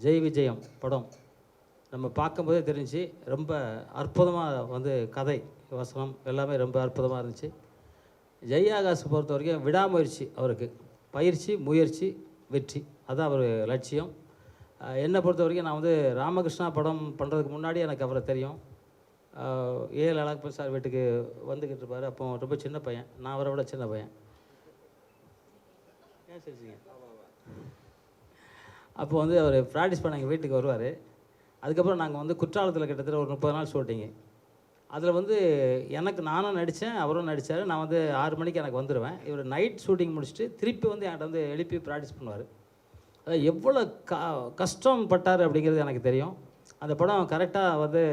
ஜெய் விஜயம் படம் நம்ம பார்க்கும்போதே தெரிஞ்சு ரொம்ப அற்புதமாக வந்து கதை வசனம் எல்லாமே ரொம்ப அற்புதமாக இருந்துச்சு. ஜெய் ஆகாஷ் பொறுத்த வரைக்கும் விடாமுயற்சி அவருக்கு, பயிற்சி முயற்சி வெற்றி, அதுதான் அவர் லட்சியம். என்னை பொறுத்த வரைக்கும் நான் வந்து ராமகிருஷ்ணா படம் பண்ணுறதுக்கு முன்னாடி எனக்கு அவரை தெரியும். ஏஎல் அழகப்பன் சார் வீட்டுக்கு வந்துக்கிட்டு இருப்பார். அப்போ ரொம்ப சின்ன பையன், நான் அவரை விட சின்ன பையன். ஏன் சரிங்க? அப்போ வந்து அவர் ப்ராக்டிஸ் பண்ண எங்கள் வீட்டுக்கு வருவார். அதுக்கப்புறம் நாங்கள் வந்து குற்றாலத்தில் கிட்டத்தட்ட ஒரு 30 நாள் ஷூட்டிங்கு. அதில் வந்து எனக்கு நானும் நடித்தேன், அவரும் நடித்தார். நான் வந்து 6 மணிக்கு எனக்கு வந்துடுவேன். இவர் நைட் ஷூட்டிங் முடிச்சுட்டு திருப்பி வந்து என்கிட்ட வந்து எழுப்பி ப்ராக்டிஸ் பண்ணுவார். அது எவ்வளோ கஷ்டம் பட்டார் அப்படிங்கிறது எனக்கு தெரியும். அந்த படம் கரெக்டாக வந்து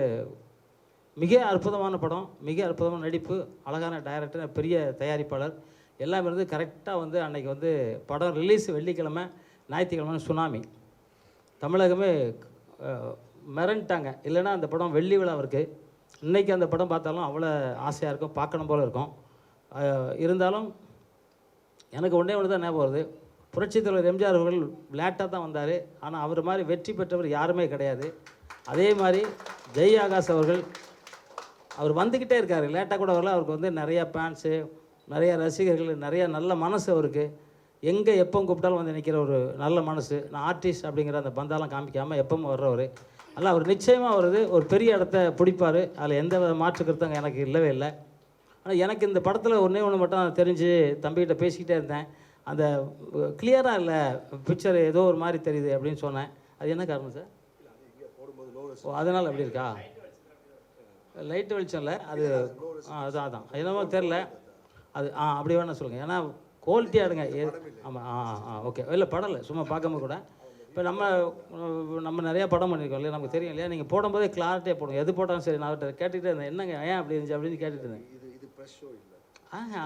மிக அற்புதமான படம், மிக அற்புதமான நடிப்பு, அழகான டைரக்டர், பெரிய தயாரிப்பாளர் எல்லாமே இருந்து கரெக்டாக வந்து அன்றைக்கி வந்து படம் ரிலீஸ் வெள்ளிக்கிழமை, ஞாயிற்றுக்கிழமை சுனாமி தமிழகமே மிரண்டாங்க. இல்லைன்னா அந்த படம் வெள்ளி விழா இருக்குது. இன்றைக்கி அந்த படம் பார்த்தாலும் அவ்வளோ ஆசையாக இருக்கும், பார்க்கணும் போல் இருக்கும். இருந்தாலும் எனக்கு ஒன்றே ஒன்று தான் ஞாபகம் வருது. புரட்சித் தலைவர் எம்ஜிஆர் அவர்கள் லேட்டாக தான் வந்தார். ஆனால் அவர் மாதிரி வெற்றி பெற்றவர் யாருமே கிடையாது. அதே மாதிரி ஜெய் ஆகாஷ் அவர்கள் அவர் வந்துக்கிட்டே இருக்கார். லேட்டாக கூட வரல. அவருக்கு வந்து நிறையா ஃபேன்ஸு, நிறையா ரசிகர்கள், நிறையா நல்ல மனசு அவருக்கு. எங்கே எப்போ கூப்பிட்டாலும் வந்து நிற்கிற ஒரு நல்ல மனசு. நான் ஆர்டிஸ்ட் அப்படிங்கிற அந்த பந்தாலாம் காமிக்காமல் எப்பவும் வர்றவர். அதனால் அவர் நிச்சயமாக வருது ஒரு பெரிய இடத்த பிடிப்பார். அதில் எந்த வித மாற்றுக்கிறதும் எனக்கு இல்லவே இல்லை. ஆனால் எனக்கு இந்த படத்தில் ஒன்றே ஒன்று மட்டும் தெரிஞ்சு தம்பிக்கிட்ட பேசிக்கிட்டே இருந்தேன். அந்த கிளியராக இல்லை, பிக்சர் ஏதோ ஒரு மாதிரி தெரியுது அப்படின்னு சொன்னேன். அது என்ன காரணம் சார்? ஓ, அதனால் அப்படி இருக்கா? லைட் வெளிச்சம் இல்லை அது. அதான் என்னமோ தெரில அது. அப்படி வேணா சொல்லுங்கள். ஏன்னா குவாலிட்டியாக எடுங்க. ஆமாம் ஓகே. இல்லை படம் இல்லை, சும்மா பார்க்காம கூட. இப்போ நம்ம நிறையா படம் பண்ணியிருக்கோம் இல்லையா, நமக்கு தெரியும் இல்லையா. நீங்கள் போடும்போதே கிளாரிட்டியாக போடுங்க. எது போட்டாலும் சரி. நான் அவர்கிட்ட கேட்டுக்கிட்டே இருந்தேன், என்னங்க ஏன் அப்படி இருந்துச்சு அப்படின்னு கேட்டுட்டு இருந்தேன்.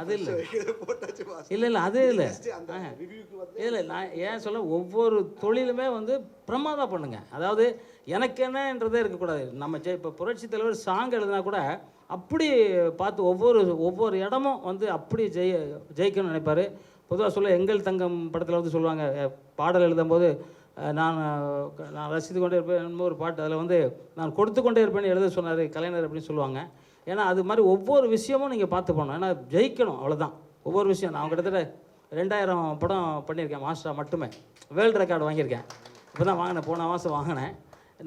அது இல்லை இல்லை அது இல்லை இல்லை. நான் ஏன் சொல்ல, ஒவ்வொரு தொழிலுமே வந்து பிரமாதம் பண்ணுங்க. அதாவது எனக்கு என்னன்றதே இருக்கக்கூடாது. நம்ம இப்போ புரட்சி தலைவர் சாங் எழுதினா கூட அப்படி பார்த்து ஒவ்வொரு இடமும் வந்து அப்படி ஜெயிக்கணும்னு நினைப்பார். பொதுவாக சொல்ல எங்கள் தங்கம் படத்தில் வந்து சொல்லுவாங்க, பாடல் எழுதும்போது நான் ரசித்து கொண்டே இருப்பேன் ஒரு பாட்டு. அதில் வந்து நான் கொடுத்து கொண்டே இருப்பேன்னு எழுத சொன்னார் கலைஞர் அப்படின்னு சொல்லுவாங்க. ஏன்னா அது மாதிரி ஒவ்வொரு விஷயமும் நீங்கள் பார்த்து போகணும். ஏன்னா ஜெயிக்கணும், அவ்வளோதான். ஒவ்வொரு விஷயம் நான் கிட்டத்தட்ட 2000 படம் பண்ணியிருக்கேன் மாஸ்டராக மட்டுமே. வேர்ல்டு ரெக்கார்டு வாங்கியிருக்கேன். இப்போ தான் வாங்கினேன், போன மாதம் வாங்கினேன்.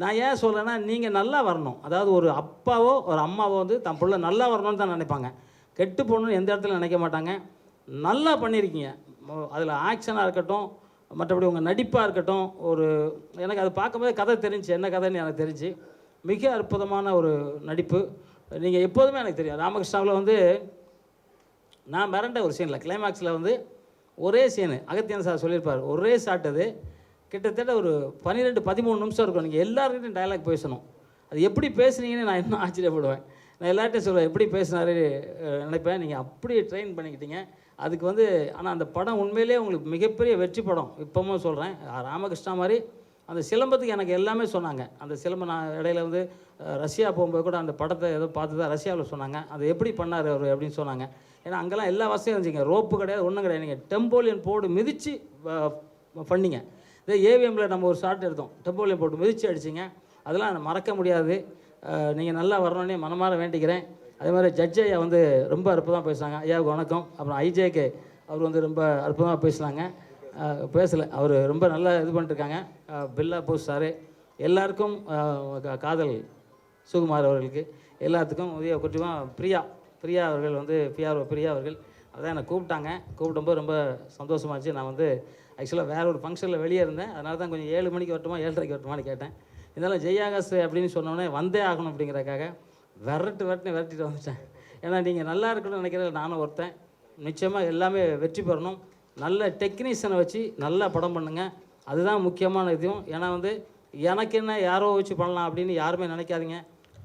நான் ஏன் சொல்கிறேன்னா, நீங்கள் நல்லா வரணும். அதாவது ஒரு அப்பாவோ ஒரு அம்மாவோ வந்து தன் பிள்ளை நல்லா வரணும்னு தான் நினைப்பாங்க. கெட்டு போகணுன்னு எந்த இடத்துல நினைக்க மாட்டாங்க. நல்லா பண்ணியிருக்கீங்க. அதில் ஆக்ஷனாக இருக்கட்டும், மற்றபடி உங்கள் நடிப்பாக இருக்கட்டும். எனக்கு அது பார்க்கும்போது கதை தெரிஞ்சு, என்ன கதைன்னு எனக்கு தெரிஞ்சு. மிக அற்புதமான ஒரு நடிப்பு. நீங்கள் எப்போதுமே எனக்கு தெரியும். ராமகிருஷ்ணாவில் வந்து நான் மிரண்ட ஒரு சீனில் கிளைமாக்ஸில் வந்து ஒரே சீனு அகத்தியன் சார் சொல்லியிருப்பார். ஒரே ஷாட் அது கிட்டத்தட்ட ஒரு 12-13 நிமிஷம் இருக்கும். நீங்கள் எல்லாருக்கிட்டையும் டயலாக் பேசணும். அது எப்படி பேசுனீங்கன்னு நான் இன்னும் ஆச்சரியப்படுவேன். நான் எல்லார்ட்டையும் சொல்லுவேன், எப்படி பேசினாரு நினைப்பேன். நீங்கள் அப்படி ட்ரெயின் பண்ணிக்கிட்டீங்க அதுக்கு வந்து. ஆனால் அந்த படம் உண்மையிலே உங்களுக்கு மிகப்பெரிய வெற்றி படம். இப்போவும் சொல்கிறேன், ராமகிருஷ்ணா மாதிரி அந்த சிலம்பத்துக்கு எனக்கு எல்லாமே சொன்னாங்க. அந்த சிலம்பம் நான் இடையில வந்து ரஷ்யா போகும்போது கூட அந்த படத்தை ஏதோ பார்த்து தான் ரஷ்யாவில் சொன்னாங்க. அதை எப்படி பண்ணார் அவர் அப்படின்னு சொன்னாங்க. ஏன்னா அங்கெல்லாம் எல்லா வசதியும் இருந்துச்சுங்க. ரோப்பு கிடையாது, ஒன்றும் கிடையாது. நீங்கள் டெம்போலியன் போர்டு மிதித்து பண்ணிங்க. இதே ஏவிஎம்மில் நம்ம ஒரு ஷாட் எடுத்தோம், டெம்போலியன் போட்டு மிதித்து அடிச்சிங்க. அதெல்லாம் மறக்க முடியாது. நீங்கள் நல்லா வரணுன்னே மனமாற வேண்டிக்கிறேன். அதே மாதிரி ஜட்ஜ் ஐயா வந்து ரொம்ப அற்புதமாக பேசுனாங்க. ஐயாவுக்கு வணக்கம். அப்புறம் ஐஜேகே அவர் வந்து ரொம்ப அற்புதமாக பேசலை, அவர் ரொம்ப நல்லா இது பண்ணிட்டுருக்காங்க. பில்லா போஸ் சார், எல்லாருக்கும், காதல் சுகுமார் அவர்களுக்கு எல்லாத்துக்கும் உதவியாக குற்றமாக பிரியா அவர்கள் வந்து பிரியா அவர்கள் அதான் என்னை கூப்பிட்டாங்க. கூப்பிடும்போது ரொம்ப சந்தோஷமாக இருந்துச்சு. நான் வந்து ஆக்சுவலாக வேறு ஒரு ஃபங்க்ஷனில் வெளியே இருந்தேன். அதனால தான் கொஞ்சம் 7 மணிக்கு வரட்டுமா 7:30க்கு வரட்டுமான்னு கேட்டேன். இதெல்லாம் ஜெய் ஆகாஷ் அப்படின்னு சொன்னோடனே வந்தே ஆகணும் அப்படிங்கிறக்காக விரட்டிட்டு வந்துட்டேன். ஏன்னா நீங்கள் நல்லா இருக்கணும்னு நினைக்கிறதில்ல நானும் ஒருத்தன். நிச்சயமாக எல்லாமே வெற்றி பெறணும். நல்ல டெக்னீஷியனை வச்சு நல்லா படம் பண்ணுங்கள். அதுதான் முக்கியமான இதுவும். ஏன்னா வந்து எனக்கு என்ன யாரோ வச்சு பண்ணலாம் அப்படின்னு யாருமே நினைக்காதீங்க.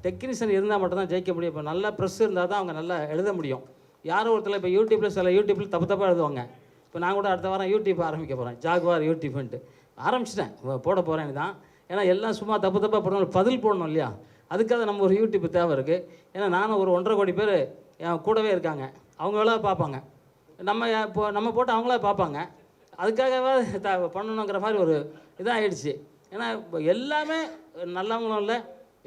டெக்னீஷியன் இருந்தால் மட்டும்தான் ஜெயிக்க முடியும். இப்போ நல்லா ப்ரெஸ் இருந்தால் தான் அவங்க நல்லா எழுத முடியும். யாரோ ஒருத்தர் இப்போ யூடியூப்பில் தப்பாக எழுதுவாங்க. இப்போ நான் கூட அடுத்த வாரம் யூடியூப் ஆரம்பிக்க போகிறேன், ஜாகுவார் யூடியூப்ன்ட்டு ஆரம்பிச்சிட்டேன், போட போகிறேன்னு தான். ஏன்னா எல்லாம் சும்மா தப்பாக போடணும், பதில் போடணும் இல்லையா. அதுக்காக நம்ம ஒரு யூடியூப் தேவை இருக்குது. ஏன்னா நானும் ஒரு 1.5 கோடி பேர் என் கூடவே இருக்காங்க. அவங்களாம் பார்ப்பாங்க. நம்ம போட்டு அவங்களா பார்ப்பாங்க. அதுக்காகவே பண்ணணுங்கிற மாதிரி ஒரு இதாகிடுச்சு. ஏன்னா இப்போ எல்லாமே நல்லவங்களும் இல்லை,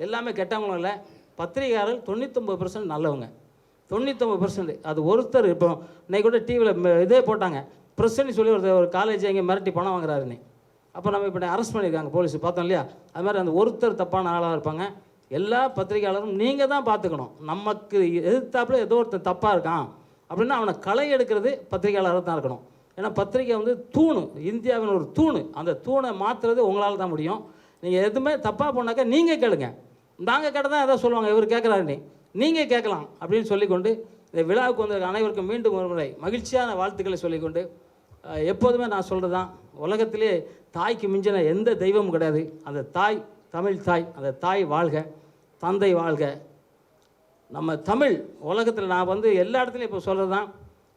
எல்லாமே கெட்டவங்களும் இல்லை. பத்திரிகையாளர்கள் 99% நல்லவங்க, 99%. அது ஒருத்தர் இப்போ இன்னைக்கு கூட டிவியில் இதே போட்டாங்க, ப்ரெஸ்ன்னு சொல்லி ஒரு காலேஜ் எங்கே மிரட்டி பணம் வாங்குறாருன்னு. அப்போ நம்ம இப்போ அரெஸ்ட் பண்ணியிருக்காங்க போலீஸ், பார்த்தோம் இல்லையா? அது மாதிரி அந்த ஒருத்தர் தப்பான ஆளாக இருப்பாங்க. எல்லா பத்திரிகையாளரும் நீங்கள் தான் பார்த்துக்கணும். நமக்கு எதிர்த்தாப்புல ஏதோ ஒருத்தர் தப்பாக இருக்கான் அப்படின்னா அவனை களை எடுக்கிறது பத்திரிகையாளராக தான் இருக்கணும். ஏன்னா பத்திரிகை வந்து தூணு, இந்தியாவின் ஒரு தூணு. அந்த தூணை மாற்றுறது உங்களால் தான் முடியும். நீங்கள் எதுவுமே தப்பாக போனாக்கா நீங்கள் கேளுங்க, நாங்கள் கேட்ட தான் எதாவது சொல்லுவாங்க, இவர் கேட்குறாருன்னு நீங்கள் கேட்கலாம் அப்படின்னு சொல்லிக்கொண்டு இந்த விழாவுக்கு வந்து அனைவருக்கும் மீண்டும் ஒரு முறை மகிழ்ச்சியான வாழ்த்துக்களை சொல்லிக்கொண்டு, எப்போதுமே நான் சொல்கிறது தான், உலகத்திலே தாய்க்கு மிஞ்சின எந்த தெய்வமும் கிடையாது. அந்த தாய் தமிழ் தாய், அந்த தாய் வாழ்க, தந்தை வாழ்க. நம்ம தமிழ் உலகத்தில் நான் வந்து எல்லா இடத்துலையும் இப்போ சொல்கிறது தான்,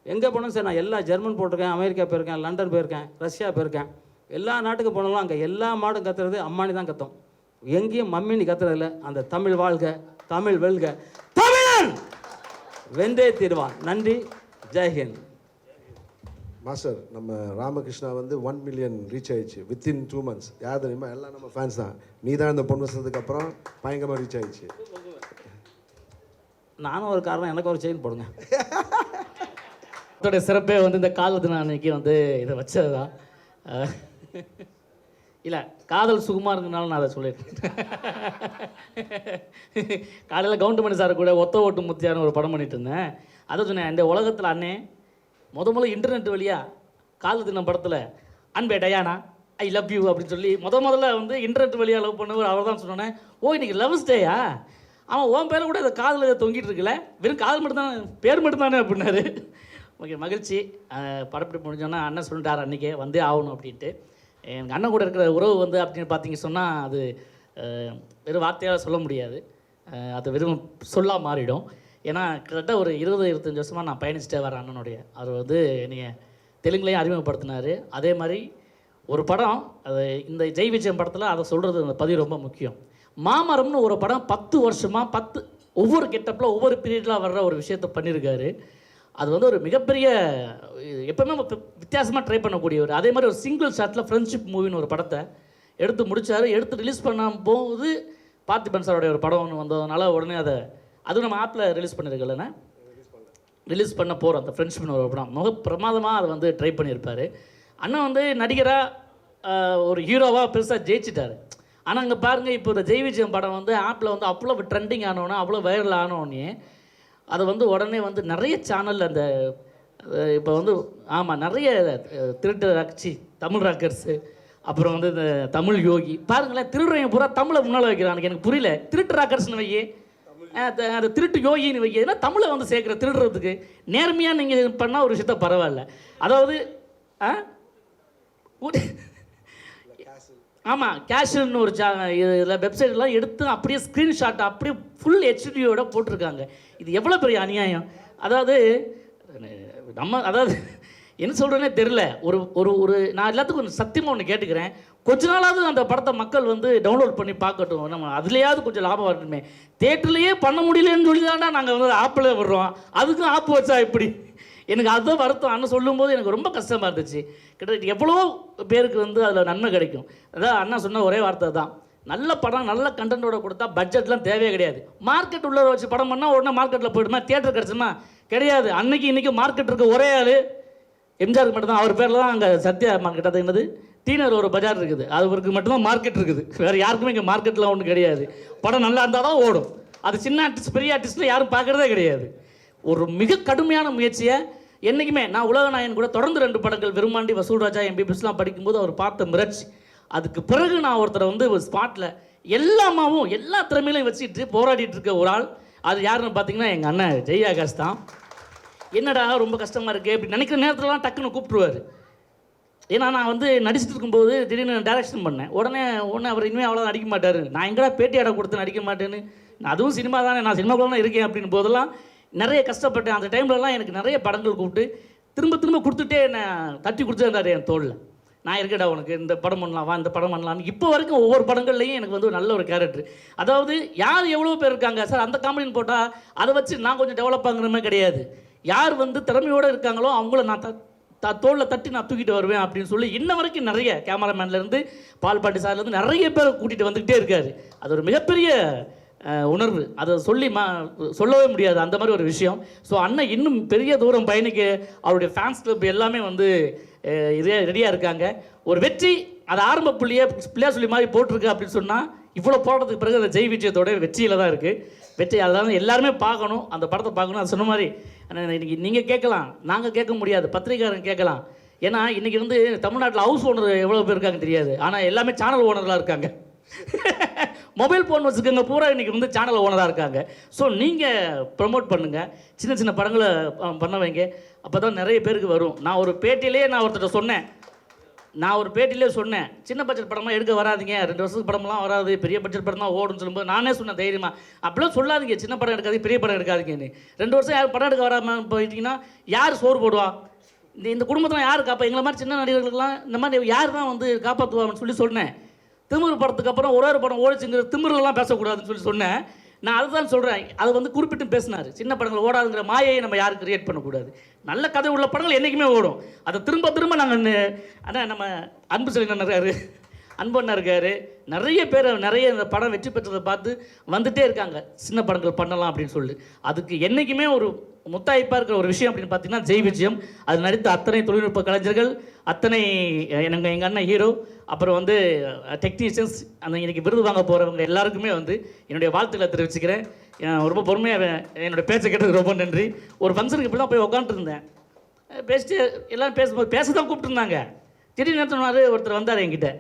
எங்கே போனாலும் சரி, நான் எல்லா ஜெர்மன் போட்டிருக்கேன், அமெரிக்கா போயிருக்கேன், லண்டன் போயிருக்கேன், ரஷ்யா போயிருக்கேன், எல்லா நாட்டுக்கு போனாலும் அங்கே எல்லா மாடும் கத்துறது அம்மானி தான் கத்தும், எங்கேயும் மம்மின்னு கத்துறதில்ல. அந்த தமிழ் வாழ்க, தமிழ் வெல்க, தமிழன் வெந்தே தீர்வான். நன்றி, ஜெய்ஹிந்த். மாஸ்டர், நம்ம ராமகிருஷ்ணா வந்து 1 மில்லியன் ரீச் ஆயிடுச்சு வித்தின் 2 months. யார் தெரியுமா? எல்லாம் நம்ம ஃபேன்ஸ் தான். நீ தான் இந்த பொண்ணு வசதுக்கு அப்புறம் பயங்கரமாக ரீச் ஆயிடுச்சு. நானும் ஒரு காரணம், எனக்கு ஒரு செயின் போடுங்க. அதோடைய சிறப்பே வந்து இந்த காதல் தினம் அன்னைக்கு வந்து இதை வச்சது தான். இல்லை, காதல் சுகுமார் இருக்குனாலும் நான் அதை சொல்லியிருக்கேன். காலையில் கவுண்டமணி சார் கூட ஒத்த ஓட்டு முத்தியான்னு ஒரு படம் பண்ணிட்டு இருந்தேன். அதை சொன்னேன், இந்த உலகத்தில் அண்ணே முதல்ல இன்டர்நெட் வழியாக காதல் தினம் படத்தில் அன்பே டயானா ஐ லவ் யூ அப்படின்னு சொல்லி முதல்ல வந்து இன்டர்நெட் வழியாக லவ் பண்ணவர் அவர் தான் சொன்னேன். ஓ, இன்னைக்கு லவ்ஸ் டேயா? அவன் உன் பேரை கூட இந்த காதில் தொங்கிட்டு இருக்குல்ல, வெறும் காதல் மட்டும் தானே, பேர் மட்டும் தானே அப்படின்னாரு. ஓகே, மகிழ்ச்சி. படப்பிடிப்பு முடிஞ்சோன்னா அண்ணன் சொல்லிட்டார் அன்றைக்கே வந்தே ஆகணும் அப்படின்ட்டு. எங்கள் அண்ணன் கூட இருக்கிற உறவு வந்து அப்படின்னு பார்த்தீங்க சொன்னால் அது வெறும் வார்த்தையால் சொல்ல முடியாது, அது வெறும் சொல்லாக மாறிடும். ஏன்னா கிட்டத்தட்ட ஒரு 20-25 வருஷமாக நான் பயணிச்சுட்டே வரேன் அண்ணனுடைய. அவர் வந்து நீங்கள் தெலுங்குலேயும் அறிமுகப்படுத்தினார். அதே மாதிரி ஒரு படம், அது இந்த ஜெய் விஜயம் படத்தில் அதை சொல்கிறது அந்த பதிவு ரொம்ப முக்கியம். மாமரம்னு ஒரு படம் 10 வருஷமாக ஒவ்வொரு கெட்டப்பில் ஒவ்வொரு பீரியடில் வர்ற ஒரு விஷயத்தை பண்ணியிருக்காரு. அது வந்து ஒரு மிகப்பெரிய, எப்போவுமே வித்தியாசமாக ட்ரை பண்ணக்கூடியவர். அதே மாதிரி ஒரு சிங்கிள் ஷாட்டில் ஃப்ரெண்ட்ஷிப் மூவின்னு ஒரு படத்தை எடுத்து முடித்தார். எடுத்து ரிலீஸ் பண்ண போது பார்த்திபன் சாரோடைய ஒரு படம் ஒன்று வந்ததுனால உடனே அதை அதுவும் நம்ம ஆப்பில் ரிலீஸ் பண்ணியிருக்கலண்ணே, ரிலீஸ் பண்ண போகிறோம். அந்த ஃப்ரெண்ட்ஷிப்னு ஒரு படம் மிக பிரமாதமாக அதை வந்து ட்ரை பண்ணியிருப்பார். அண்ணன் வந்து நடிகராக ஒரு ஹீரோவாக பெருசாக ஜெயிச்சிட்டார். ஆனால் அங்கே பாருங்கள், இப்போ இந்த ஜெய் விஜயம் படம் வந்து ஆப்பில் வந்து அவ்வளோ ட்ரெண்டிங் ஆனோன்னே, அவ்வளோ வைரல் ஆனோடனே அதை வந்து உடனே வந்து நிறைய சேனலில் அந்த இப்போ வந்து ஆமாம் நிறைய திருட்டு ராக்கி தமிழ் ராக்கர்ஸு, அப்புறம் வந்து இந்த தமிழ் யோகி பாருங்களேன், திருடுறவங்க பூரா தமிழை முன்னால் வைக்கிறானுங்க. எனக்கு புரியல, திருட்டு ராக்கர்ஸ்னு வையே, அது திருட்டு யோகின்னு வைக்க, ஏன்னா தமிழை வந்து சேர்க்குற திருடுறதுக்கு நேர்மையாக நீங்கள் பண்ணால் ஒரு விஷயத்த பரவாயில்ல. அதாவது ஆமாம், கேஷுன்னு ஒரு இதில் வெப்சைட்லாம் எடுத்து அப்படியே ஸ்க்ரீன்ஷாட் அப்படியே ஃபுல் ஹெச்டியோட போட்டிருக்காங்க. இது எவ்வளோ பெரிய அநியாயம். அதாவது என்ன சொல்கிறேன்னே தெரில. ஒரு நான் எல்லாத்துக்கும் சத்தியமாக ஒன்று கேட்டுக்கிறேன், கொஞ்ச நாளாவது அந்த படத்தை மக்கள் வந்து டவுன்லோட் பண்ணி பார்க்கட்டும், நம்ம அதுலேயாவது கொஞ்சம் லாபம் வரட்டுமே. தேட்டர்லேயே பண்ண முடியலன்னு சொல்லி தானே நாங்கள் வந்து ஆப்பில் விடுறோம், அதுக்கும் ஆப்பு வச்சா இப்படி. எனக்கு அதுதான் வருத்தம். அண்ணன் சொல்லும்போது எனக்கு ரொம்ப கஷ்டமாக இருந்துச்சு. கிட்டத்தட்ட எவ்வளோ பேருக்கு வந்து அதில் நன்மை கிடைக்கும். அதான் அண்ணா சொன்ன ஒரே வார்த்தை தான், நல்ல படம் நல்ல கண்டென்ட்டோட கொடுத்தா பட்ஜெட்லாம் தேவையே கிடையாது. மார்க்கெட் உள்ள வச்சு படம் பண்ணால் உடனே மார்க்கெட்டில் போய்டுமா, தியேட்டர் கிடச்சுமா? கிடையாது. இன்றைக்கி மார்க்கெட் இருக்க ஒரே ஆள் எம்ஜிஆருக்கு மட்டும்தான். அவர் பேரில் தான் அங்கே சத்யா மார்க்கெட், அது என்னது டீனர் ஒரு பஜார் இருக்குது, அவருக்கு மட்டும்தான் மார்க்கெட் இருக்குது. வேறு யாருக்குமே இங்கே மார்க்கெட்லாம் ஒன்றும் கிடையாது. படம் நல்லா இருந்தால் தான் ஓடும். அது சின்ன ஆர்டிஸ்ட் பெரிய ஆர்டிஸ்ட்டில் யாரும் பார்க்குறதே கிடையாது. ஒரு மிக கடுமையான முயற்சியை என்றைக்குமே நான் உலகநாயகன் கூட தொடர்ந்து 2 படங்கள் விரும்மாண்டி வசூல்ராஜா எம்பிபிஎஸ்லாம் படிக்கும்போது அவர் பார்த்த முயற்சி. அதுக்கு பிறகு நான் ஒருத்தரை வந்து ஒரு ஸ்பாட்டில் எல்லாமாவும் எல்லா திறமையிலையும் வச்சுட்டு போராடிட்டு இருக்க ஒரு ஆள், அது யாருன்னு பார்த்தீங்கன்னா எங்கள் அண்ணன் ஜெய் ஆகாஷ் தான். என்னடா ரொம்ப கஷ்டமாக இருக்குது அப்படி நினைக்கிற நேரத்துலலாம் டக்குன்னு கூப்பிட்டுருவார். ஏன்னா நான் வந்து நடிச்சுட்டு இருக்கும்போது திடீர்னு டைரக்ஷன் பண்ணேன். உடனே அவர் இனிமேல் அவ்வளோ நடிக்க மாட்டார், நான் எங்கடா பேட்டியாட கொடுத்து நடிக்க மாட்டேன்னு, அதுவும் சினிமா தானே, நான் சினிமாக்குள்ள தான் இருக்கேன் அப்படின்னு போதெல்லாம் நிறைய கஷ்டப்பட்டேன். அந்த டைம்லலாம் எனக்கு நிறைய படங்கள் கூப்பிட்டு திரும்ப கொடுத்துட்டே என்னை தட்டி கொடுத்துருந்தாரு என் தோளில். நான் இருக்கடா உனக்கு இந்த படம் பண்ணலாம் வா, இந்த படம் பண்ணலான்னு. இப்போ வரைக்கும் ஒவ்வொரு படங்கள்லையும் எனக்கு வந்து நல்ல ஒரு கேரக்டர். அதாவது யார் எவ்வளோ பேர் இருக்காங்க சார், அந்த காமெடின்னு போட்டால் அதை வச்சு நான் கொஞ்சம் டெவலப் ஆகுற மாதிரி கிடையாது. யார் வந்து திறமையோடு இருக்காங்களோ அவங்கள நான் தோளில் தட்டி நான் தூக்கிட்டு வருவேன் அப்படின்னு சொல்லி இன்ன வரைக்கும் நிறைய கேமராமேன்லேருந்து பால்பாட்டி சார்லேருந்து நிறைய பேர் கூட்டிகிட்டு வந்துக்கிட்டே இருக்காரு. அது ஒரு மிகப்பெரிய உணர்வு. அதை சொல்லவே முடியாது, அந்த மாதிரி ஒரு விஷயம். ஸோ அண்ணன் இன்னும் பெரிய தூரம் பயணிக்க அவருடைய ஃபேன்ஸ் கிளப் எல்லாமே வந்து ரெடியாக இருக்காங்க. ஒரு வெற்றி அது ஆரம்ப பிள்ளையார் சொல்லி மாதிரி போட்டிருக்கு அப்படின்னு சொன்னால் இவ்வளோ போடுறதுக்கு பிறகு அந்த ஜெய் விஜயத்தோட வெற்றியில் தான் இருக்குது. வெற்றி அதெல்லாம் எல்லாருமே பார்க்கணும், அந்த படத்தை பார்க்கணும். அது சொன்ன மாதிரி இன்னைக்கு நீங்கள் கேட்கலாம், நாங்கள் கேட்க முடியாது, பத்திரிக்கையாரங்க கேட்கலாம். ஏன்னா இன்றைக்கி வந்து தமிழ்நாட்டில் ஹவுஸ் ஓனர் எவ்வளோ பேர் இருக்காங்க தெரியாது, ஆனால் எல்லாமே சேனல் ஓனர்லாம் இருக்காங்க. மொபைல் ஃபோன் வச்சுக்கோங்க, பூரா இன்றைக்கி வந்து சேனல் ஓனராக இருக்காங்க. ஸோ நீங்கள் ப்ரமோட் பண்ணுங்கள், சின்ன சின்ன படங்களை பண்ண வைங்க, அப்போ தான் நிறைய பேருக்கு வரும். நான் ஒரு பேட்டியிலே சொன்னேன், சின்ன பட்ஜெட் படமாக எடுக்க வராதிங்க, 2 வருஷத்துக்கு படம்லாம் வராது, பெரிய பட்ஜெட் படம் தான் ஓடுன்னு சொல்லும்போது நானே சொன்னேன் தைரியமாக, அப்படிலாம் சொல்லாதீங்க, சின்ன படம் எடுக்காதீங்க, பெரிய படம் எடுக்காதீங்கன்னு. 2 வருஷம் யார் படம் எடுக்க வராமல் போயிட்டீங்கன்னா யார் சோறு போடுவா? இந்த குடும்பத்தில் யார் காப்பா? எங்களை மாதிரி சின்ன நடிகர்களுக்கெல்லாம் இந்த மாதிரி யார் தான் வந்து காப்பாற்றுவான்னு சொல்லி சொன்னேன். திமிரு படத்துக்கு அப்புறம் ஒரு படம் ஓடிச்சுங்கிற திமிரெலாம் பேசக்கூடாதுன்னு சொல்லி சொன்னேன். நான் அதை தான் சொல்கிறேன். அதை வந்து குறிப்பிட்டு பேசினார், சின்ன படங்கள் ஓடாதுங்கிற மாயையை நம்ம யாரும் கிரியேட் பண்ணக்கூடாது. நல்ல கதை உள்ள படங்கள் என்றைக்குமே ஓடும். அதை திரும்ப நாங்கள் ஆனால் நம்ம அன்பு செல்வன் இருக்காரு, அன்பண்ணா இருக்காரு, நிறைய பேர் இந்த படம் வெற்றி பெற்றதை பார்த்து வந்துட்டே இருக்காங்க, சின்ன படங்கள் பண்ணலாம் அப்படின்னு சொல்லி. அதுக்கு என்றைக்குமே ஒரு முத்தாய்ப்பாக இருக்கிற ஒரு விஷயம் அப்படின்னு பார்த்தீங்கன்னா ஜெய் விஜயம். அது நடித்த அத்தனை தொழில்நுட்ப கலைஞர்கள், அத்தனை எங்கள் அண்ணன் ஹீரோ, அப்புறம் வந்து டெக்னீஷியன்ஸ், அந்த இன்றைக்கி விருது வாங்க போகிறவங்க எல்லாருக்குமே வந்து என்னுடைய வாழ்த்துக்களை தெரிவிச்சுக்கிறேன். ரொம்ப பொறுமையாக என்னோடய பேச்சை கேட்டதுக்கு ரொம்ப நன்றி. ஒரு ஃபங்க்ஷனுக்கு இப்படி தான் போய் உட்காந்துருந்தேன், பேசிட்டு எல்லோரும் பேச தான் கூப்பிட்டுருந்தாங்க. திடீர்னு நேரத்தினாரு ஒருத்தர் வந்தார் என்கிட்ட,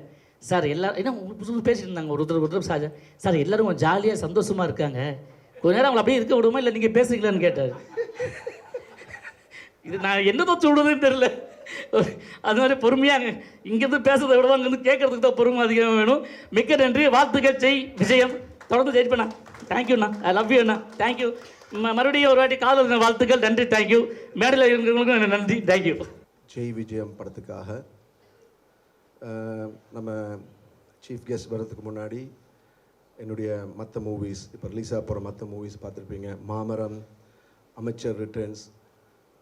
சார் எல்லோரும் என்ன புதுசு பேசிட்டு இருந்தாங்க ஒருத்தர் சார் எல்லோரும் கொஞ்சம் ஜாலியாக சந்தோஷமாக இருக்காங்க, கொஞ்ச நேரம் அவங்களை அப்படியே இருக்க விடுமா, இல்லை நீங்கள் பேசுங்களேன்னு கேட்டார். இது நான் என்னதான் சொல்கிறதுன்னு தெரியல. அது மாதிரி பொறுமையாக இங்கேருந்து பேசுறதை விடுவாங்க, இங்கேருந்து கேட்கறதுக்கு தான் பொறுமை அதிகமாக வேணும். மிக்க நன்றி, வாழ்த்துக்கள் ஜெய் விஜயம், தொடர்ந்து ஜெயிப்பண்ணா. தேங்க்யூண்ணா, I love you Anna, thank you. மறுபடியும் ஒரு வாட்டி காதல் வாழ்த்துக்கள், நன்றி, தேங்க்யூ. மேடையில் இருக்கிறவங்களுக்கும் நன்றி, தேங்க்யூ. ஜெய் விஜயம் படத்துக்காக நம்ம சீஃப் கெஸ்ட் வர்றதுக்கு முன்னாடி என்னுடைய மற்ற மூவிஸ், இப்போ ரிலீஸாக போகிற மற்ற மூவிஸ் பார்த்துருப்பீங்க. மாமரம், அமைச்சர் ரிட்டர்ன்ஸ்,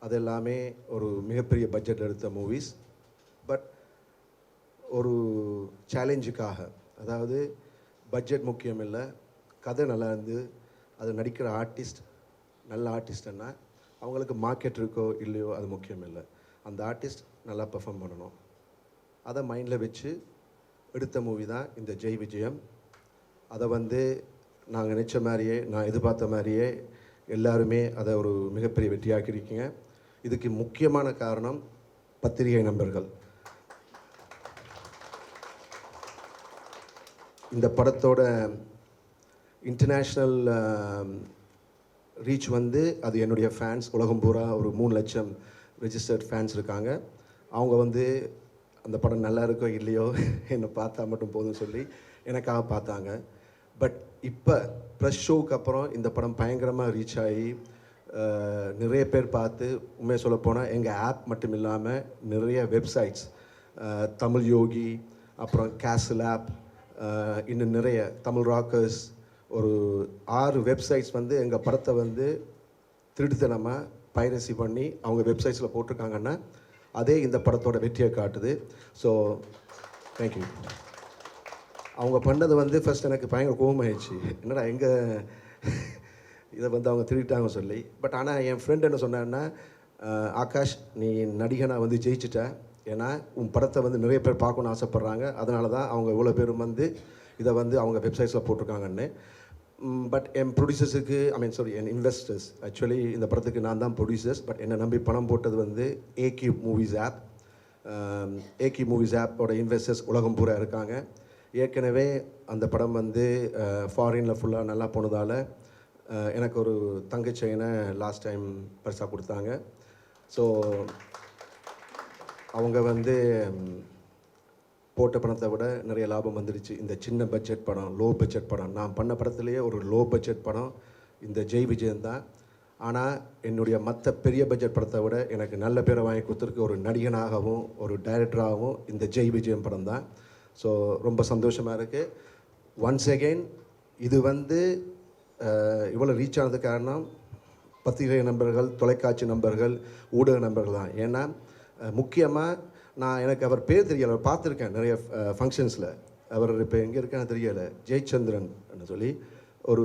அது எல்லாமே ஒரு மிகப்பெரிய பட்ஜெட் எடுத்த மூவிஸ். பட் ஒரு சேலஞ்சுக்காக, அதாவது பட்ஜெட் முக்கியம் இல்லை, கதை நல்லா இருந்து அது நடிக்கிற ஆர்டிஸ்ட் நல்ல ஆர்டிஸ்ட்னா அவங்களுக்கு மார்க்கெட் இருக்கோ இல்லையோ அது முக்கியம் இல்லை, அந்த ஆர்டிஸ்ட் நல்லா பெர்ஃபார்ம் பண்ணணும். அதை மைண்டில் வச்சு எடுத்த மூவி தான் இந்த ஜெய் விஜயம். அதை வந்து நாங்கள் நினச்ச மாதிரியே, நான் எதிர்பார்த்த மாதிரியே எல்லாருமே அதை ஒரு மிகப்பெரிய வெற்றியாக்கியிருக்கீங்க. இதுக்கு முக்கியமான காரணம் பத்திரிகை நண்பர்கள். இந்த படத்தோட இன்டர்நேஷ்னல் ரீச் வந்து அது என்னுடைய ஃபேன்ஸ் உலகம் பூரா ஒரு 3 லட்சம் ரெஜிஸ்டர்ட் ஃபேன்ஸ் இருக்காங்க. அவங்க வந்து அந்த படம் நல்லா இருக்கோ இல்லையோ என்னை பார்த்தா மட்டும் போதும்னு சொல்லி எனக்காக பார்த்தாங்க. பட் இப்போ ப்ரெஸ் ஷோவுக்கு அப்புறம் இந்த படம் பயங்கரமாக ரீச் ஆகி நிறைய பேர் பார்த்து, உண்மையை சொல்லப்போனால் எங்கள் ஆப் மட்டும் இல்லாமல் நிறைய வெப்சைட்ஸ், தமிழ் யோகி, அப்புறம் கேசல் ஆப், இன்னும் நிறைய தமிழ் ராக்கர்ஸ், ஒரு 6 வெப்சைட்ஸ் வந்து எங்கள் படத்தை வந்து திருட்டுத்தனமாக பைரசி பண்ணி அவங்க வெப்சைட்ஸில் போட்டிருக்காங்கன்னா அதே இந்த படத்தோட வெற்றியை காட்டுது. So thank you. அவங்க பண்ணது வந்து ஃபஸ்ட் எனக்கு பயங்கர கோபமாயிடுச்சு, என்னடா எங்கே இதை வந்து அவங்க திருட்டாங்க சொல்லி. பட் ஆனால் என் ஃப்ரெண்ட் என்ன சொன்னான்னா, ஆகாஷ் நீ நடிகனாக வந்து ஜெயிச்சிட்ட, ஏன்னா உன் படத்தை வந்து நிறைய பேர் பார்க்கணுன்னு ஆசைப்பட்றாங்க, அதனால தான் அவங்க இவ்வளோ பேரும் வந்து இதை வந்து அவங்க வெப்சைட்ஸில் போட்டிருக்காங்கன்னு. பட் என் ப்ரொடியூசர்ஸுக்கு என் இன்வெஸ்டர்ஸ், ஆக்சுவலி இந்த படத்துக்கு நான் தான் ப்ரொடியூசர்ஸ், பட் என்னை நம்பி பணம் போட்டது வந்து ஏக்யூப் மூவிஸ் ஆப். ஏக்யூப் மூவிஸ் ஆப்போட இன்வெஸ்டர்ஸ் உலகம் பூரா இருக்காங்க. ஏற்கனவே அந்த படம் வந்து ஃபாரினில் ஃபுல்லாக நல்லா போனதால் எனக்கு ஒரு தங்க செயினை லாஸ்ட் டைம் பரிசாக கொடுத்தாங்க. ஸோ அவங்க வந்து போட்ட பணத்தை விட நிறைய லாபம் வந்துடுச்சு. இந்த சின்ன பட்ஜெட் படம், லோ பட்ஜெட் படம், நான் பண்ண படத்துலேயே ஒரு லோ பட்ஜெட் படம் இந்த ஜெய் விஜயன் தான். ஆனால் என்னுடைய மற்ற பெரிய பட்ஜெட் படத்தை விட எனக்கு நல்ல பேரை வாங்கி கொடுத்துருக்கு ஒரு நடிகனாகவும் ஒரு டைரக்டராகவும் இந்த ஜெய் விஜயன் படம் தான். ஸோ ரொம்ப சந்தோஷமாக இருக்குது. ஒன்ஸ் அகெயின் இது வந்து இவ்வளோ ரீச் ஆனது காரணம் பத்திரிகை நண்பர்கள், தொலைக்காட்சி நண்பர்கள், ஊடக நண்பர்கள் தான். ஏன்னா முக்கியமாக நான் எனக்கு அவர் பேர் தெரியலை, அவர் பார்த்துருக்கேன் நிறைய ஃபங்க்ஷன்ஸில். அவர் இப்போ எங்கே இருக்கான்னு தெரியலை, ஜெயச்சந்திரன் சொல்லி ஒரு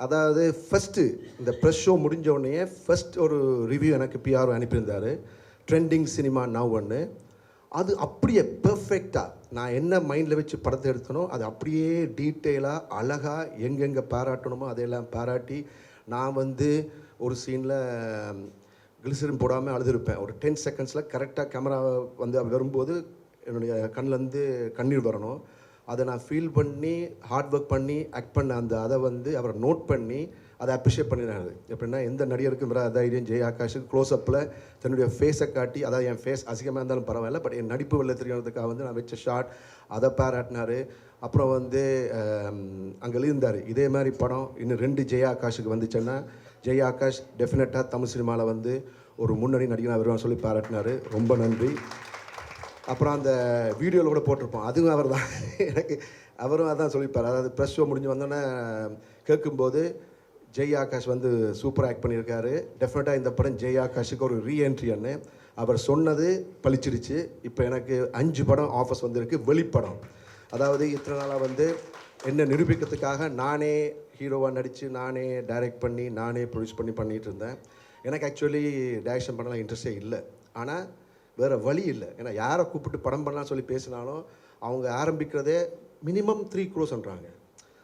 அதாவது ஃபஸ்ட்டு இந்த ப்ரெஸ் ஷோ முடிஞ்ச உடனே ஃபஸ்ட் ஒரு ரிவ்யூ எனக்கு பிஆர் அனுப்பியிருந்தார், ட்ரெண்டிங் சினிமா நவ் ஒன்று. அது அப்படியே பெர்ஃபெக்டாக நான் என்ன மைண்டில் வச்சு படத்தை எடுத்தனோ அது அப்படியே டீட்டெயிலாக அழகாக எங்கெங்கே பாராட்டணுமோ அதையெல்லாம் பாராட்டி, நான் வந்து ஒரு சீனில் கிளிசரின் போடாமல் அழுதுருப்பேன். ஒரு 10 செகண்ட்ஸில் கரெக்டாக கேமரா வந்து வரும்போது என்னுடைய கண்ணிலேருந்து கண்ணீர் வரணும். அதை நான் ஃபீல் பண்ணி ஹார்ட் ஒர்க் பண்ணி ஆக்ட் பண்ண அதை வந்து அவரை நோட் பண்ணி அதை அப்ரிஷியேட் பண்ணினாரு. எப்படின்னா எந்த நடிகருக்கும் வர தைரியம் ஜெய் ஆகாஷுக்கு க்ளோஸ்அப்பில் தன்னுடைய ஃபேஸை காட்டி, அதாவது என் ஃபேஸ் அசிங்கமாக இருந்தாலும் பரவாயில்ல, பட் என் நடிப்பு வெளில தெரியறதுக்காக வந்து நான் வச்ச ஷார்ட் அதை பாராட்டினார். அப்புறம் வந்து அங்கே இருந்தார். இதே மாதிரி படம் இன்னும் 2 ஜெய் ஆகாஷுக்கு வந்துச்சுன்னா ஜெய் ஆகாஷ் டெஃபினட்டாக தமிழ் சினிமாவில் வந்து ஒரு முன்னணி நடிகனாக வருவான்னு சொல்லி பாராட்டினார். ரொம்ப நன்றி. அப்புறம் அந்த வீடியோவில் கூட போட்டிருப்போம், அதுவும் அவர் தான். எனக்கு அவரும் அதான் சொல்லியிருப்பார். அதாவது ப்ரெஸ் ஷோ முடிஞ்சு வந்தோன்னே கேட்கும்போது ஜெய் ஆகாஷ் வந்து சூப்பராக ஆக்ட் பண்ணியிருக்காரு, டெஃபினட்டாக இந்த படம் ஜெய் ஆகாஷுக்கு ஒரு ரீஎன்ட்ரின்னு அவர் சொன்னது பளிச்சிடுச்சு. இப்போ எனக்கு 5 படம் ஆஃபர்ஸ் வந்திருக்கு, வெளிப்படம். அதாவது இத்தனை நாளாக வந்து என்ன நிரூபிக்கிறதுக்காக நானே ஹீரோவாக நடித்து நானே டைரக்ட் பண்ணி நானே ப்ரொடியூஸ் பண்ணிகிட்டு இருந்தேன். எனக்கு ஆக்சுவலி டைரக்ஷன் பண்ணலாம் இன்ட்ரெஸ்டே இல்லை, ஆனால் வேறு வழி இல்லை. ஏன்னா யாரை கூப்பிட்டு படம் பண்ணலாம்னு சொல்லி பேசினாலும் அவங்க ஆரம்பிக்கிறதே மினிமம் 3 crores.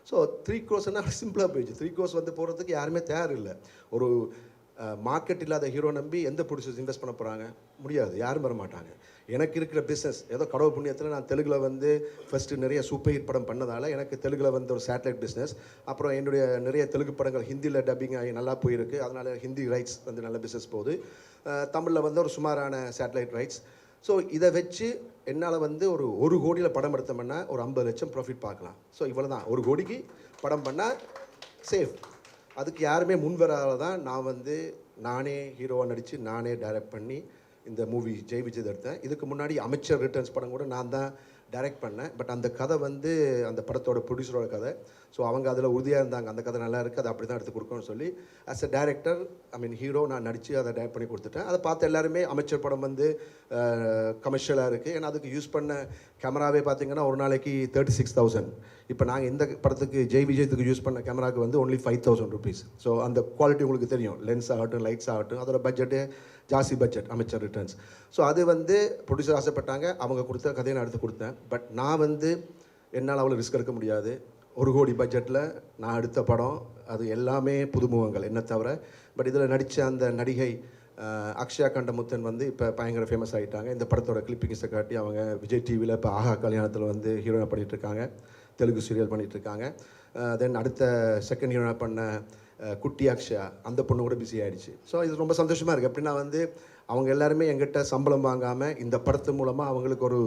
ஸோ 3 crores சிம்பிளாக போயிடுச்சு. 3 crores வந்து போகிறதுக்கு யாருமே தயார் இல்லை. ஒரு மார்க்கெட் இல்லாத ஹீரோ நம்பி எந்த ப்ரொடியூசர்ஸ் இன்வெஸ்ட் பண்ண போகிறாங்க? முடியாது, யாரும் வர மாட்டாங்க. எனக்கு இருக்கிற பிஸ்னஸ் ஏதோ கடவுள் புண்ணியத்தில் நான் தெலுங்கில் வந்து ஃபஸ்ட்டு நிறைய சூப்பர் ஹிட் படம் பண்ணதால் எனக்கு தெலுங்கில் வந்து ஒரு சேட்டலைட் பிஸ்னஸ், அப்புறம் என்னுடைய நிறைய தெலுங்கு படங்கள் ஹிந்தியில் டப்பிங் ஆகி நல்லா போயிருக்கு, அதனால் ஹிந்தி ரைட்ஸ் வந்து நல்ல பிஸ்னஸ் போகுது. தமிழில் வந்து ஒரு சுமாரான சேட்டலைட் ரைட்ஸ். ஸோ இதை வச்சு என்னால் வந்து ஒரு கோடியில் படம் எடுத்தோம்னா ஒரு 50 லட்சம் ப்ராஃபிட் பார்க்கலாம். ஸோ இவ்வளோ தான், 1 கோடிக்கு படம் பண்ணால் சேஃப். அதுக்கு யாருமே முன்வராத தான் நான் வந்து நானே ஹீரோவாக நடித்து நானே டைரக்ட் பண்ணி இந்த மூவி ஜெய் விஜய் எடுத்தேன். இதுக்கு முன்னாடி அமைச்சர் ரிட்டர்ன்ஸ் படம் கூட நான் தான் டைரக்ட் பண்ணேன். பட் அந்த கதை வந்து அந்த படத்தோட ப்ரொடியூசரோட கதை. ஸோ அவங்க அதில் உறுதியாக இருந்தாங்க, அந்த கதை நல்லா இருக்குது, அதை அப்படி தான் எடுத்து கொடுக்கணும்னு சொல்லி ஆஸ் அ டேரக்டர் ஹீரோ நான் நடித்து அதை டைரக்ட் பண்ணி கொடுத்துட்டேன். அதை பார்த்து எல்லாருமே அமைச்சர் படம் வந்து கமர்ஷியலாக இருக்குது. ஏன்னா அதுக்கு யூஸ் பண்ண கேமராவே பார்த்திங்கன்னா ஒரு நாளைக்கு 36,000. இப்போ நாங்கள் இந்த படத்துக்கு ஜெய் விஜயத்துக்கு யூஸ் பண்ண கேமராவுக்கு வந்து only 5,000 rupees. ஸோ அந்த குவாலிட்டி உங்களுக்கு தெரியும், லென்ஸ் ஆகட்டும் லைட்ஸ் ஆகட்டும், அதோட பட்ஜெட்டு ஜாஸ்தி பட்ஜெட் அமைச்சர் ரிட்டர்ன்ஸ். ஸோ அது வந்து ப்ரொடியூசர் ஆசைப்பட்டாங்க, அவங்க கொடுத்த கதையை நான் எடுத்து கொடுத்தேன். பட் நான் வந்து என்னால் அவ்வளோ ரிஸ்க் எடுக்க முடியாது. 1 கோடி பட்ஜெட்டில் நான் எடுத்த படம் அது எல்லாமே புதுமுகங்கள் என்ன தவிர. பட் இதில் நடித்த அந்த நடிகை அக்ஷயா கண்டமுத்தன் வந்து இப்போ பயங்கர ஃபேமஸ் ஆகிட்டாங்க. இந்த படத்தோட கிளிப்பிங்ஸை காட்டி அவங்க விஜய் டிவியில் இப்போ ஆஹா கல்யாணத்தில் வந்து ஹீரோயினாக பண்ணிகிட்ருக்காங்க, தெலுங்கு சீரியல் பண்ணிகிட்ருக்காங்க. தென் அடுத்த செகண்ட் ஹீரோயினாக பண்ண குட்டி அக்ஷயா, அந்த பொண்ணு கூட பிஸி ஆகிடுச்சு. ஸோ இது ரொம்ப சந்தோஷமாக இருக்குது. எப்படின்னா வந்து அவங்க எல்லாருமே எங்கிட்ட சம்பளம் வாங்காமல் இந்த படத்து மூலமாக அவங்களுக்கு ஒரு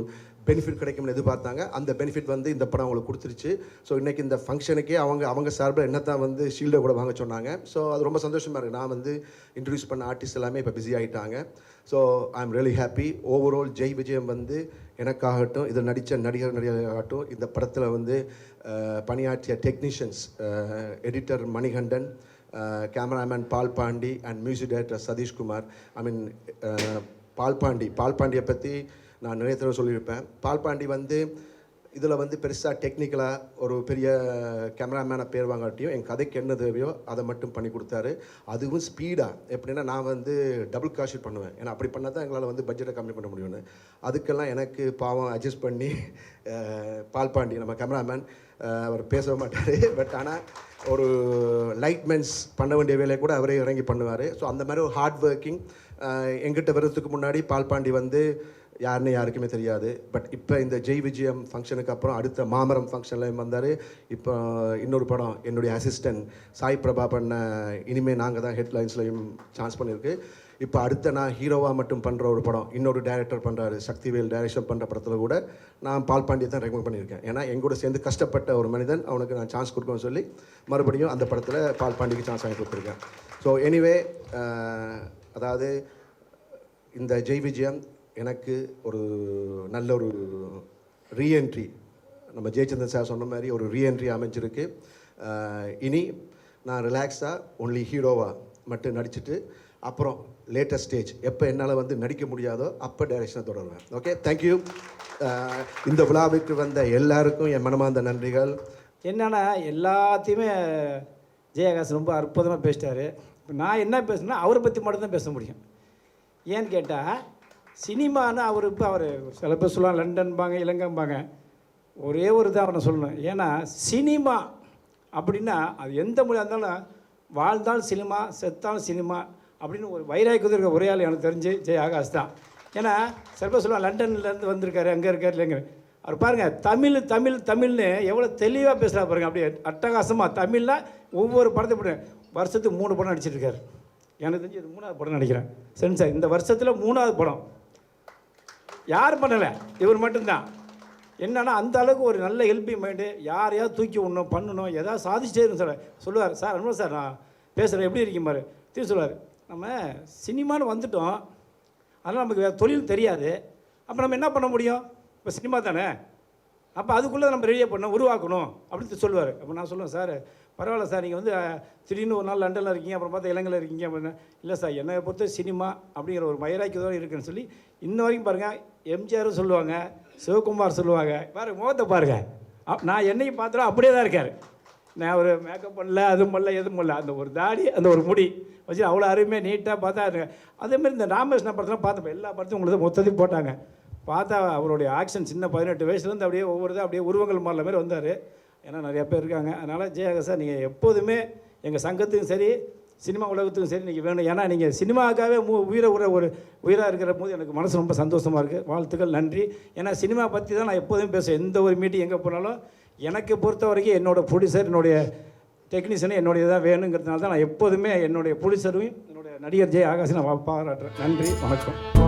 பெனிஃபிட் கிடைக்கும்னு எதிர்பார்த்தாங்க. அந்த பெனிஃபிட் வந்து இந்த படம் அவங்களுக்கு கொடுத்துருச்சு. ஸோ இன்றைக்கி இந்த ஃபங்க்ஷனுக்கே அவங்க சார்பில் என்ன தான் வந்து ஷீல்டை கூட வாங்க சொன்னாங்க. ஸோ அது ரொம்ப சந்தோஷமாக இருக்குது. நான் வந்து இன்ட்ரடியூஸ் பண்ண ஆர்டிஸ்ட் எல்லாமே இப்போ பிஸி ஆகிட்டாங்க. So I am really happy. Overall Jai விஜயம் வந்து எனக்காகட்டும், இதில் நடித்த நடிகராகட்டும், இந்த படத்தில் வந்து பணியாற்றிய technicians editor Manikandan, cameraman Pal Pandi and music director Sathishkumar. பால்பாண்டியை பற்றி நான் நிறைய தடவை சொல்லியிருப்பேன். பால்பாண்டி வந்து இதில் வந்து பெருசாக டெக்னிக்கலாக ஒரு பெரிய கேமராமேனை பேர் வாங்காட்டியும் என் கதைக்கு என்ன தேவையோ அதை மட்டும் பண்ணி கொடுத்தாரு. அதுவும் ஸ்பீடாக. எப்படின்னா நான் வந்து டபுள் காஷூட் பண்ணுவேன், ஏன்னா அப்படி பண்ணால் தான் எங்களால் வந்து பட்ஜெட்டை கம்மி பண்ண முடியும்னு. அதுக்கெல்லாம் எனக்கு பாவம் அட்ஜஸ்ட் பண்ணி பால்பாண்டி நம்ம கேமராமேன் அவர் பேசவே மாட்டார். பட் ஆனால் ஒரு லைட்மென்ஸ் பண்ண வேண்டிய வேலையை கூட அவரே இறங்கி பண்ணுவார். ஸோ அந்த மாதிரி ஒரு ஹார்ட் ஒர்க்கிங். எங்கிட்ட வர்றதுக்கு முன்னாடி பால்பாண்டி வந்து யாருன்னு யாருக்குமே தெரியாது. பட் இப்போ இந்த ஜெய் விஜயம் ஃபங்க்ஷனுக்கு அப்புறம் அடுத்த மாமரம் ஃபங்க்ஷன்லையும் வந்தார். இப்போ இன்னொரு படம் என்னுடைய அசிஸ்டன்ட் சாய் பிரபா பண்ண இனிமேல் நாங்கள் தான் ஹெட்லைன்ஸ்லையும் சான்ஸ் பண்ணியிருக்கு. இப்போ அடுத்த நான் ஹீரோவாக மட்டும் பண்ணுற ஒரு படம் இன்னொரு டைரக்டர் பண்ணுறாரு, சக்திவேல் டைரக்ஷன் பண்ணுற படத்தில் கூட நான் பால்பாண்டியை தான் ரெக்கமெண்ட் பண்ணியிருக்கேன். ஏன்னா எங்கூட சேர்ந்து கஷ்டப்பட்ட ஒரு மனிதன், அவனுக்கு நான் சான்ஸ் கொடுக்கணும்னு சொல்லி மறுபடியும் அந்த படத்தில் பால்பாண்டிக்கு சான்ஸ் வாங்கி கொடுத்துருக்கேன். ஸோ எனிவே அதாவது இந்த ஜெய் விஜயம் எனக்கு ஒரு நல்ல ஒரு ரீஎன்ட்ரி, நம்ம ஜெயச்சந்திரன் சார் சொன்ன மாதிரி ஒரு ரீஎன்ட்ரி அமைஞ்சிருக்கு. இனி நான் ரிலாக்ஸாக ஒன்லி ஹீரோவாக மட்டும் நடிச்சுட்டு அப்புறம் லேட்டஸ்ட் ஸ்டேஜ் எப்போ என்னால் வந்து நடிக்க முடியாதோ அப்போ டைரக்ஷனை தொடருவேன். Okay, thank you. இந்த விழாவுக்கு வந்த எல்லாருக்கும் என் மனமார்ந்த நன்றிகள். என்னென்னா எல்லாத்தையுமே ஜெயகாசன் ரொம்ப அற்புதமாக பேசிட்டாரு. இப்போ நான் என்ன பேசுனா அவரை பற்றி மட்டும்தான் பேச முடியும். ஏன்னு கேட்டால் சினிமான்னு அவர் இப்போ அவர் சில பேர் சொல்லுவாங்க லண்டன்பாங்க இலங்கைம்பாங்க. ஒரே ஒரு தான் அவனை சொல்லணும். ஏன்னா சினிமா அப்படின்னா அது எந்த மொழியாக இருந்தாலும் வாழ்ந்தால் சினிமா செத்தாலும் சினிமா அப்படின்னு ஒரு வைராக்கியத்தில் இருக்க ஒரே ஆள் எனக்கு தெரிஞ்சு ஜெய் ஆகாஷ் தான். ஏன்னா சில பேர் சொல்லுவாங்க லண்டன்லேருந்து வந்திருக்காரு அங்கே இருக்காரு இல்லைங்க. அவர் பாருங்கள் தமிழ் தமிழ் தமிழ்னு எவ்வளோ தெளிவாக பேசுகிறா பாருங்கள். அப்படியே அட்டகாசமாக தமிழில் ஒவ்வொரு படத்தை போட்டு வருஷத்துக்கு 3 படம் நடிச்சிட்ருக்காரு. எனக்கு தெரிஞ்சு இது 3வது படம் நினைக்கிறேன். சரி சார், இந்த வருஷத்தில் 3வது படம் யார் பண்ணலை, இவர் மட்டும்தான். என்னன்னா அந்த அளவுக்கு ஒரு நல்ல ஹெல்பிங் மைண்டு. யாரையாவது தூக்கி விடணும் பண்ணணும் ஏதாவது சாதிச்சே இருக்கும் சார். சொல்லுவார் சார் அனுபவம் சார் நான் பேசுகிறேன் எப்படி இருக்கீங்க பாரு திரும்பி சொல்லுவார். நம்ம சினிமான்னு வந்துட்டோம், அதனால் நமக்கு வேறு தொழில் தெரியாது. அப்போ நம்ம என்ன பண்ண முடியும்? இப்போ சினிமா தானே, அப்போ அதுக்குள்ளே நம்ம ரெடியாக பண்ணணும் உருவாக்கணும் அப்படின்னு சொல்லுவார். அப்போ நான் சொல்லுவேன் சார் பரவாயில்ல சார், நீங்கள் வந்து திடீர்னு ஒரு நாள் லண்டனில் இருக்கீங்க அப்புறம் பார்த்தா இலங்கையில் இருக்கீங்க அப்படின்னா இல்லை சார் என்னை பொறுத்த சினிமா அப்படிங்கிற ஒரு வைராக்கியத்தோடு இருக்குன்னு சொல்லி இன்ன வரைக்கும் பாருங்கள். எம்ஜிஆரும் சொல்லுவாங்க, சிவகுமார் சொல்லுவாங்க, பாருங்க முகத்தை பாருங்கள். நான் என்னையும் பார்த்துறோம் அப்படியே தான் இருக்கார். நான் ஒரு மேக்கப் பண்ணல அதுவும் பண்ணல எதுவும் பண்ணல. அந்த ஒரு தாடி அந்த ஒரு முடி வச்சு அவ்வளோ அருமையாக நீட்டாக பார்த்தா இருங்க. அதேமாதிரி இந்த ராமகிருஷ்ணா படத்தெல்லாம் பார்த்தப்ப எல்லா படத்தையும் உங்களுக்கு மொத்தத்தையும் போட்டாங்க. பார்த்தா அவருடைய ஆக்ஷன் சின்ன 18 வயசுலேருந்து அப்படியே ஒவ்வொரு தான் அப்படியே உருவங்கள் மாறல மாதிரி வந்தார். ஏன்னா நிறையா பேர் இருக்காங்க. அதனால் ஜெயகாசன் சார் நீங்கள் எப்போதுமே எங்கள் சங்கத்துக்கும் சரி சினிமா உலகத்துக்கும் சரி நீங்கள் வேணும். ஏன்னா நீங்கள் சினிமாவுக்காகவே ஒரு உயிராக இருக்கிற போது எனக்கு மனசு ரொம்ப சந்தோஷமாக இருக்குது. வாழ்த்துக்கள், நன்றி. ஏன்னா சினிமா பற்றி தான் நான் எப்போதுமே பேசுவேன். எந்த ஒரு மீட்டிங் எங்கே போனாலும் எனக்கு பொறுத்த வரைக்கும் என்னோடய ப்ரொடியூசர் என்னுடைய டெக்னீஷியனும் என்னுடைய தான் வேணுங்கிறதுனால தான் நான் எப்போதுமே என்னுடைய ப்ரொடியூசரையும் என்னுடைய நடிகர் ஜெய் ஆகாஷ் நான் பாராட்டுறேன். நன்றி, வணக்கம்.